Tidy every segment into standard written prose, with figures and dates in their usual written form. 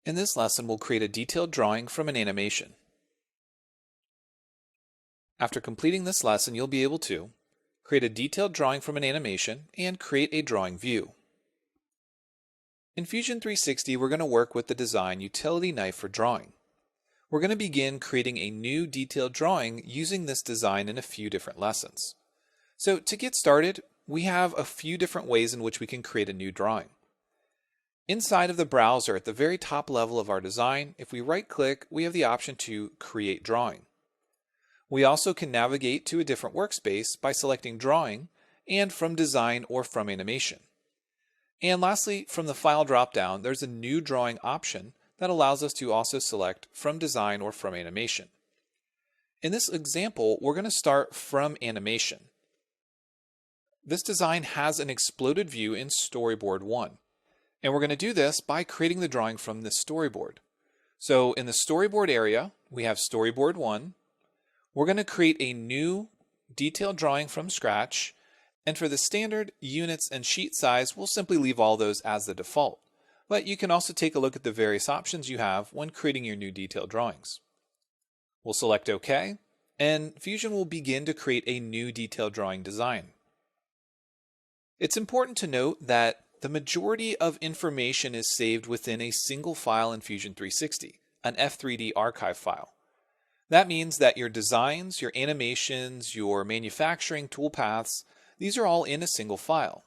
In this lesson, we'll create a detailed drawing from an animation. After completing this lesson, you'll be able to create a detailed drawing from an animation and create a drawing view. In Fusion 360, we're going to work with the design Utility Knife for Drawing. We're going to begin creating a new detailed drawing using this design in a few different lessons. So to get started, we have a few different ways in which we can create a new drawing. Inside of the browser at the very top level of our design, if we right-click, we have the option to Create Drawing. We also can navigate to a different workspace by selecting Drawing and from Design or from Animation. And lastly, from the File dropdown, there's a New Drawing option that allows us to also select from Design or from Animation. In this example, we're going to start from Animation. This design has an exploded view in Storyboard 1. And we're going to do this by creating the drawing from this storyboard. So in the storyboard area, we have Storyboard 1. We're going to create a new detailed drawing from scratch. And for the standard units and sheet size, we'll simply leave all those as the default. But you can also take a look at the various options you have when creating your new detailed drawings. We'll select OK, and Fusion will begin to create a new detailed drawing design. It's important to note that the majority of information is saved within a single file in Fusion 360, an F3D archive file. That means that your designs, your animations, your manufacturing toolpaths, these are all in a single file.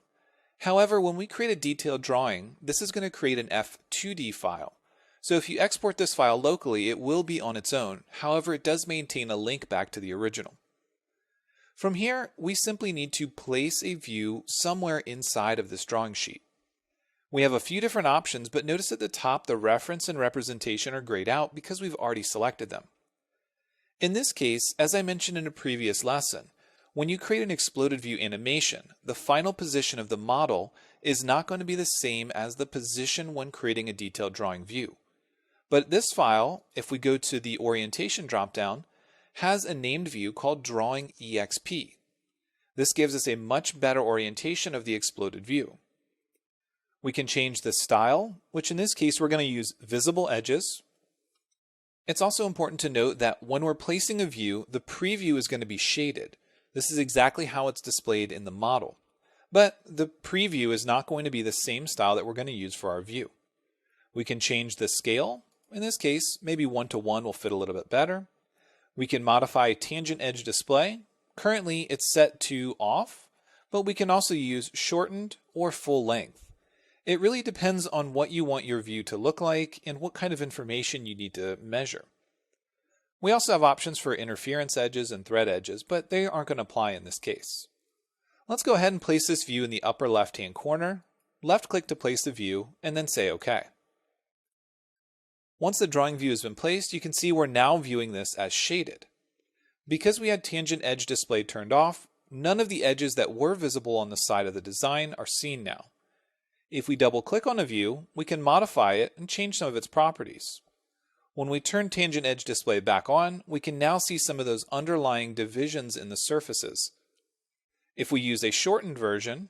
However, when we create a detailed drawing, this is going to create an F2D file. So if you export this file locally, it will be on its own. However, it does maintain a link back to the original. From here, we simply need to place a view somewhere inside of this drawing sheet. We have a few different options, but notice at the top the reference and representation are grayed out because we've already selected them. In this case, as I mentioned in a previous lesson, when you create an exploded view animation, the final position of the model is not going to be the same as the position when creating a detailed drawing view. But this file, if we go to the orientation dropdown, has a named view called Drawing EXP. This gives us a much better orientation of the exploded view. We can change the style, which in this case we're going to use visible edges. It's also important to note that when we're placing a view, the preview is going to be shaded. This is exactly how it's displayed in the model. But the preview is not going to be the same style that we're going to use for our view. We can change the scale. In this case, maybe 1:1 will fit a little bit better. We can modify tangent edge display. Currently it's set to off, but we can also use shortened or full length. It really depends on what you want your view to look like and what kind of information you need to measure. We also have options for interference edges and thread edges, but they aren't going to apply in this case. Let's go ahead and place this view in the upper left-hand corner, left-click to place the view, and then say OK. Once the drawing view has been placed, you can see we're now viewing this as shaded. Because we had tangent edge display turned off, none of the edges that were visible on the side of the design are seen now. If we double-click on a view, we can modify it and change some of its properties. When we turn tangent edge display back on, we can now see some of those underlying divisions in the surfaces. If we use a shortened version,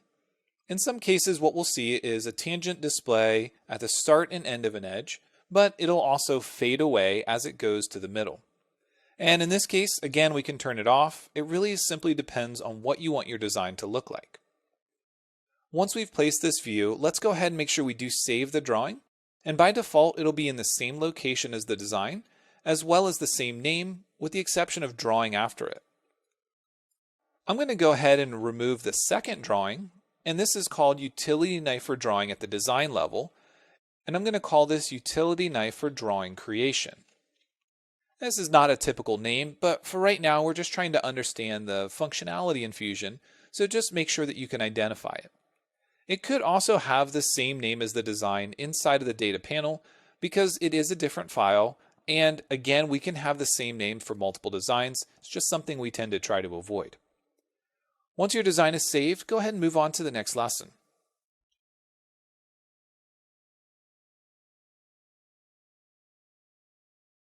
in some cases what we'll see is a tangent display at the start and end of an edge, but it'll also fade away as it goes to the middle. And in this case, again, we can turn it off. It really simply depends on what you want your design to look like. Once we've placed this view, let's go ahead and make sure we do save the drawing. And by default, it'll be in the same location as the design, as well as the same name, with the exception of drawing after it. I'm going to go ahead and remove the second drawing, and this is called Utility Knife for Drawing at the design level. And I'm going to call this Utility Knife for Drawing Creation. This is not a typical name, but for right now we're just trying to understand the functionality in Fusion, so just make sure that you can identify it. It could also have the same name as the design inside of the data panel because it is a different file, and again we can have the same name for multiple designs. It's just something we tend to try to avoid. Once your design is saved, go ahead and move on to the next lesson.